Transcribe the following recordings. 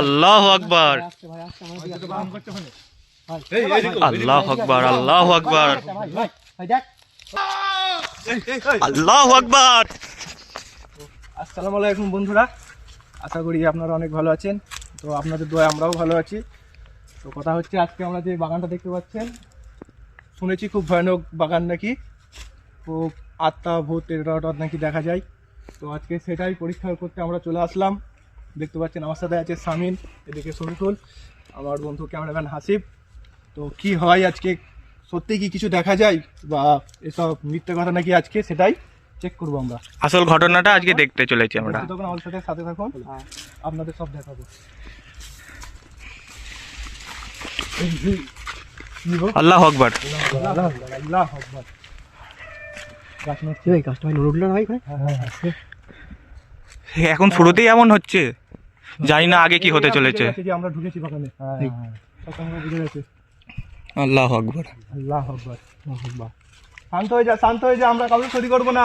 আল্লাহু আকবার, আল্লাহু আকবার, আল্লাহু আকবার, আল্লাহু আকবার। আসসালামু আলাইকুম বন্ধুরা, আশা করি আপনারা অনেক ভালো আছেন। তো আপনাদের দোয়ায় আমরাও ভালো আছি। তো কথা হচ্ছে, আজকে আমরা যে বাগানটা দেখতে পাচ্ছেন, শুনেছি খুব ভয়ানক বাগান নাকি, খুব আত্মা ভূত এটা নাকি দেখা যায়। তো আজকে সেটাই পরীক্ষা করতে আমরা চলে আসলাম। দেখতে পাচ্ছেন আমার সাথে আছে সামিন, এদিকে শরীফুল, আমার বন্ধু ক্যামেরাম্যান হাসিব। তো কি হয় আজকে, সত্যি কি কিছু দেখা যায় বা এসব মিথ্যা কথা নাকি, আজকে সেটাই চেক করবো আমরা। আসল ঘটনাটা আজকে দেখতে চলেছি আমরা। তখন আমার সাথে থাকুন, আপনাদের সব দেখাবো। আল্লাহু আকবার। আল্লাহু আকবার। গাছটা ভাই নড়লো না ভাই। এখন শুরুতেই এমন হচ্ছে, জানি না আগে কি হতে চলেছে। আমরা ঢুকেছি বাগানে, বুঝে গেছে। আল্লাহু আকবার, আল্লাহু আকবার, আল্লাহু আকবার। শান্ত হয়ে যা, শান্ত হয়ে যা, আমরা কাউকে ক্ষতি করবো না।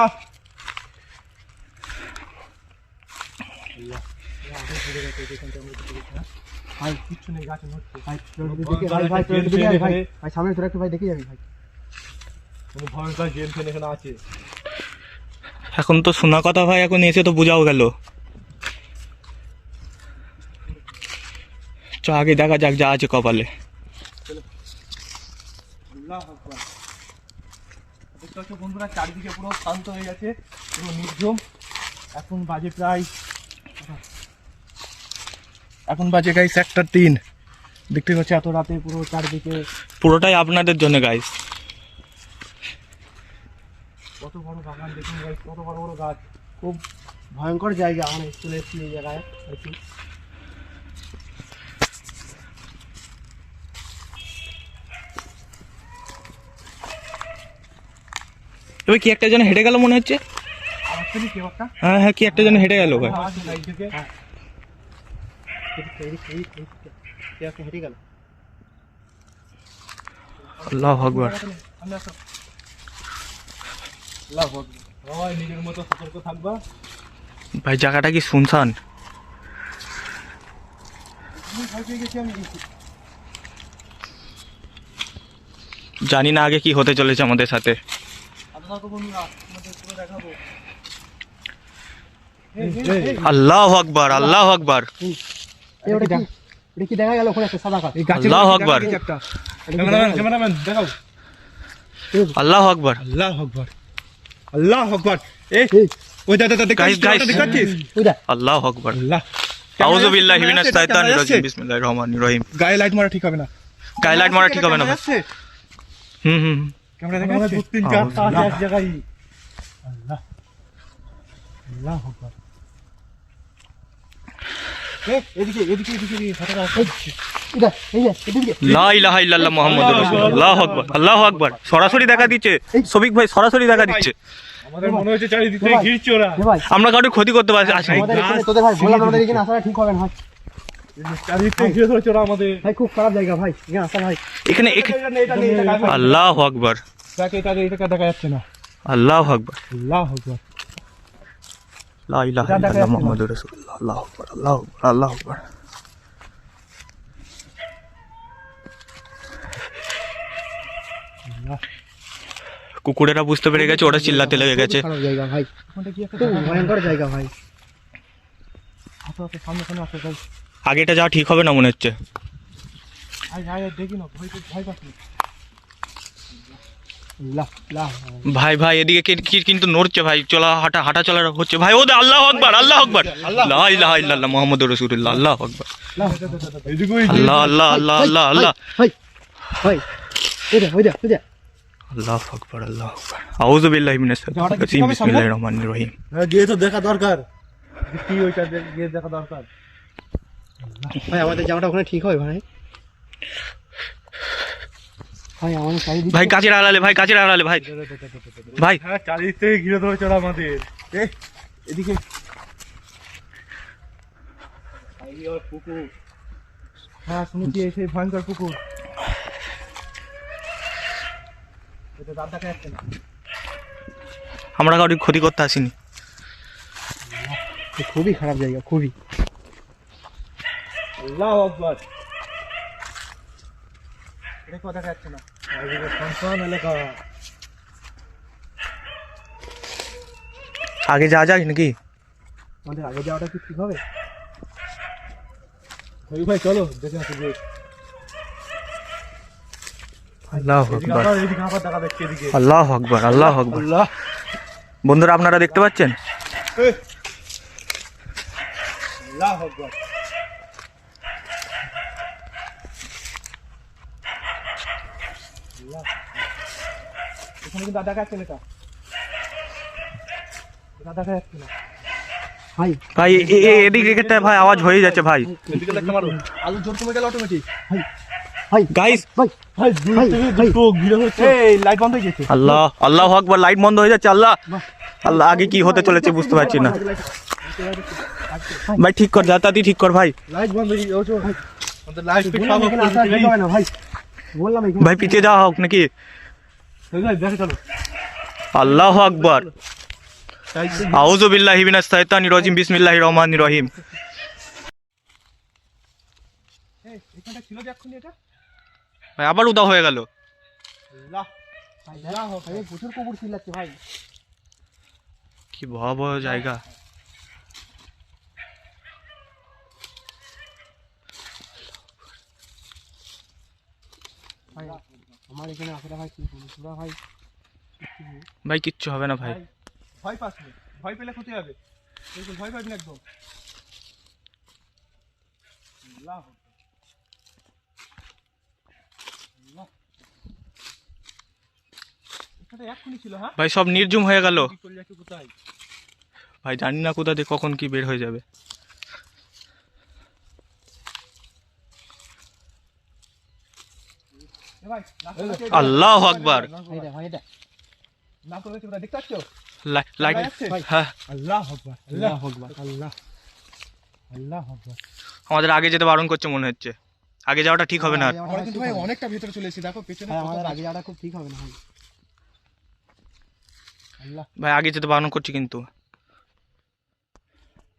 ভাই কিচ্ছু নেই, গাছে নড়ছে। ভাই সামনে তোরা একটু ভাই দেখে যাবি ভাই, কোনো ভয়ঙ্কর গেম ফেন এখানে আছে। এখন তো শোনা কথা ভাই, এখন এসে তো বোঝাও গেল। চ আগে দেখা যাক যা আছে কপালে। আল্লাহু আকবার। দেখতে পাচ্ছ বন্ধুরা, চারিদিকে পুরো শান্ত হয়ে গেছে, পুরো নির্ঝুম। এখন বাজে প্রায়, এখন বাজে গাইস 1:03। দেখতে পাচ্ছি এত রাতে পুরো চারিদিকে, পুরোটাই আপনাদের জন্য গাইস। কত বড় বাগান দেখুন গাইস, কত বড় বড় গাছ। খুব ভয়ঙ্কর জায়গা, আমরা চলে এসেছি এই জায়গায়। তবে কি একটা জন হেঁটে গেল মনে হচ্ছে। হ্যাঁ হ্যাঁ, কি একটা জন হেঁটে গেল ভাই। হেঁটে গেল। আল্লাহু আকবার। নিজের মতো সতর্ক থাকবা ভাই, জায়গাটা কি শুনশান। জানি না আগে কি হতে চলেছে আমাদের সাথে। আল্লাহু আকবার, আল্লাহু আকবার, দেখা গেল ওখানে একটা সাদা কাজ। আল্লাহু আকবার, ক্যামেরাম্যান দেখাও। আল্লাহু আকবার, আল্লাহু আকবার, আল্লাহু আকবার। এই ওই দাদা গাইস গাইস, দেখাচ্ছিস? আল্লাহু আকবার। আল্লাহ, আউযু বিল্লাহি মিনাশ শাইতানির রাজিম, বিসমিল্লাহির রহমানির রহিম। গায়ে লাইট মারা ঠিক হবে না, গায়ে লাইট মারা ঠিক হবে না ভাই। হুম, ক্যামেরা দেখাচ্ছে। 2-3-4টা আছে এক জায়গায়। আল্লাহ, আল্লাহু আকবার। এদিকে এদিকে এদিকে ফাটাটা আছে। লা ইলাহা ইল্লাল্লাহ মুহাম্মাদুর রাসূলুল্লাহ। আল্লাহু আকবার, আল্লাহু আকবার। সরাসরি দেখা দিচ্ছে সবিক ভাই, সরাসরি দেখা দিচ্ছে। আমাদের মনে হচ্ছে চারিদিক থেকে ঘিরছে ওরা। আমরা কারোর ক্ষতি করতে পারছি আসেনি। তোদের ভাই বললাম আমাদের এখানে আসাটা ঠিক হবে না ভাই। চারিদিক থেকে ঘিরে ধরেছে ওরা আমাদের। ভাই খুব খারাপ জায়গা ভাই, এখানে আসা ভাই। এখানে আল্লাহু আকবার। এটা দেখা যাচ্ছে না। আল্লাহু আকবার, আল্লাহু আকবার। লা ইলাহা ইল্লাল্লাহ মুহাম্মাদুর রাসূলুল্লাহ। আল্লাহু আকবার, আল্লাহু আকবার, আল্লাহু আকবার। কুকুরেরা বুঝতে পেরে গেছে, ওরা চিল্লাতে লেগে গেছে। খারাপ জায়গা ভাই, ওখানটা কি একটা ভয়ঙ্কর জায়গা ভাই। আচ্ছা সামনে সামনে আসো ভাই। আগেটা যাওয়া ঠিক হবে না মনে হচ্ছে। দেখি না, ভয় পাচ্ছি। আল্লাহ, আল্লাহ। ভাই ভাই, এদিকে কিন্তু নড়ছে ভাই, হাঁটা চলা হচ্ছে ভাই। ও আল্লাহু আকবার, আল্লাহু আকবার, লা ইলাহা ইল্লাল্লাহ মুহাম্মাদুর রাসূলুল্লাহ। আল্লাহু আকবার, আল্লাহ আল্লাহ আল্লাহ আল্লাহ আল্লাহ। ভাই ভাই, ওইটা আল্লাহু আকবার, আল্লাহু আকবার। আউযু বিল্লাহি মিনাশ শাইতানির রাজিম, বিসমিল্লাহির রহমানির রহিম। গিয়ে তো দেখা দরকার, কি ওইটা গিয়ে দেখা দরকার ভাই। আমাদের জায়গাটা ওখানে ঠিক হয় ভাই। ভাই আমাদের চারিদিকে ভাই কাছের আড়ালে, ভাই কাছের আড়ালে ভাই। ভাই হ্যাঁ, চারিদিক থেকে ঘিরে ধরেছে ওরা আমাদের। এদিকে পুকুর। হ্যাঁ শুনেছি, সেই ভয়ঙ্কর পুকুর। আমরা কারোর ক্ষতি করতে আসিনি। খুবই খারাপ জায়গা, খুবই। আল্লাহু আকবার। এটা কথা যাচ্ছে না, শান্ত এলাকা। আগে যাওয়া যায় নাকি? আমাদের আগে যাওয়াটা কি ঠিক হবে? ভাই চলো দেখে আসি। আল্লাহু আকবার, এদিকে আবার দেখা দেখছি, এদিকে। আল্লাহু আকবার, আল্লাহু আকবার। আল্লাহ। বন্ধুরা আপনারা দেখতে পাচ্ছেন? আল্লাহু আকবার। এখানে কিন্তু দেখা যাচ্ছে না, দেখা যাচ্ছে না ভাই। ভাই এদিকে একটা ভাই আওয়াজ হয়ে যাচ্ছে ভাই। এদিকে একটা মারো, আলু জোর কমে গেল অটোমেটিক। ভাই গাইস, ভাই ভাই দুই থেকে দুটো ঘিরে হচ্ছে। এই লাইট বন্ধ হয়ে গেছে। আল্লাহ, আল্লাহু আকবার। লাইট বন্ধ হয়ে যাচ্ছে। আল্লাহ, আল্লাহ, আগে কি হতে চলেছে বুঝতে পারছি না। ভাই ঠিক কর, যাতায়াতই ঠিক কর ভাই। লাইট বন্ধ হয়ে গেছে ভাই। আমাদের লাইট ফিট বললাম এখানে আসা ঠিক হবে না ভাই, বললাম এখানে ভাই পিছিয়ে যাওয়া হোক নাকি? ভাই দেখে চলো। আল্লাহু আকবার। আউযু বিল্লাহি মিনাশ শাইতানির রাজিম। বিসমিল্লাহির রহমানির রহিম। এই এখানটা ছিল যে এক্ষুনি এটা। ভাই আবার উদা হয়ে গেল। আল্লাহ আল্লাহ ভাই প্রচুর কবর চিল্লাচ্ছে ভাই। কি ভয়াবহ জায়গা। ভাই আমার এখানে আসলে ভাই কি বলি পুরা ভাই। ভাই কিচ্ছু হবে না ভাই। ভয় পাস না, ভয় পেলে ক্ষতি হবে। দেখুন ভয় পাবি না একদম। আল্লাহ আল্লাহ। এটা এক্ষুনি ছিল। হ্যাঁ ভাই সব নির্জুম হয়ে গেল। কি করে যাচ্ছে কোথায়? ভাই জানি না কোথা দিয়ে কখন কি বের হয়ে যাবে। এ ভাই আল্লাহু আকবার। এটা ভাই এটা না তো দেখতে পাচ্ছ? লাইট, ভাই। হ্যাঁ। আল্লাহ আকবার, আল্লাহ আকবার, আল্লাহ আল্লাহ আকবার। আমাদের আগে যেতে বারণ করছে মনে হচ্ছে। আগে যাওয়াটা ঠিক হবে না। আমরা কিন্তু ভাই অনেকটা ভেতরে চলে এসেছি, দেখো পেছনে ভাই কত আমাদের গাছ। আগে যাওয়াটা খুব ঠিক হবে না ভাই। আল্লাহ, ভাই আগে যেতে বারণ করছি কিন্তু।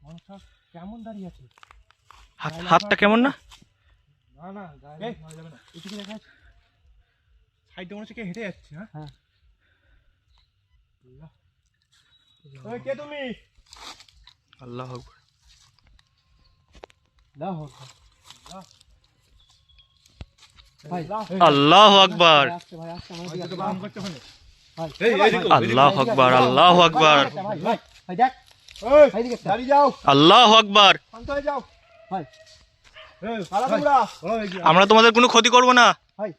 মানুষ সব কেমন দাঁড়িয়ে আছে? হাতটা কেমন না? না না গায়ে মারা যাবে না। এদিকে দেখা যাচ্ছে সাইডে মনে হচ্ছে কে হেঁটে যাচ্ছে। হ্যাঁ হ্যাঁ। আল্লাহ। ওই কে তুমি? আল্লাহু আকবার। দাও হোক ভাই। আল্লাহু আকবার। আসছে ভাই, আসছে আমার ওই দিকে তো আসছে। বাম করতে ওখানে। ভাই এই এদিকে আল্লাহু আকবার, আল্লাহু আকবার, ভাই ভাই ভাই দেখ ওই ভাই দিকে একটা। দাঁড়িয়ে যাও, আল্লাহু আকবার। শান্ত হয়ে যাও। ভাই এই পালা তোমরা। ওই আমরা তোমাদের কোনো ক্ষতি করব না। ভাই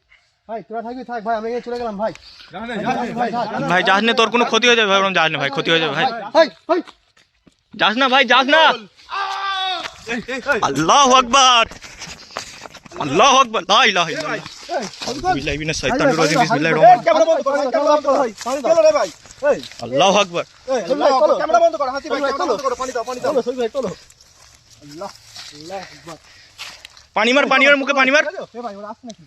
ভাই তোরা থাকবি থাক ভাই, আমি এখানে চলে গেলাম ভাই। জানে ভাই থাক। ভাই যাস না, তোর কোনো ক্ষতি হয়ে যাবে। ভাই যাস না ভাই, ক্ষতি হয়ে যাবে ভাই। ভাই ভাই যাস না ভাই, যাস না। আল্লাহু আকবার, আল্লাহু আকবার। লা ইলাহা ইল্লাল্লাহ। বিসমিল্লাহি মিনাশ শাইতানির রাজিম। বিসমিল্লাহির রহমানির ক্যামেরা বন্ধ করো, ক্যামেরা বন্ধ করো। পানি দাও। চলো রে ভাই। এই রহিম। আল্লাহু আকবার। আল্লাহ আকবার, ক্যামেরা বন্ধ করো। হাসি ভাই ক্যামেরা বন্ধ করো, পানি দাও, পানি দাও। চলো ভাই চলো। আল্লাহ আল্লাহ আকবার। পানি মার, পানি মার, মুখে পানি মার। এ ভাই ওরা আসছে নাকি?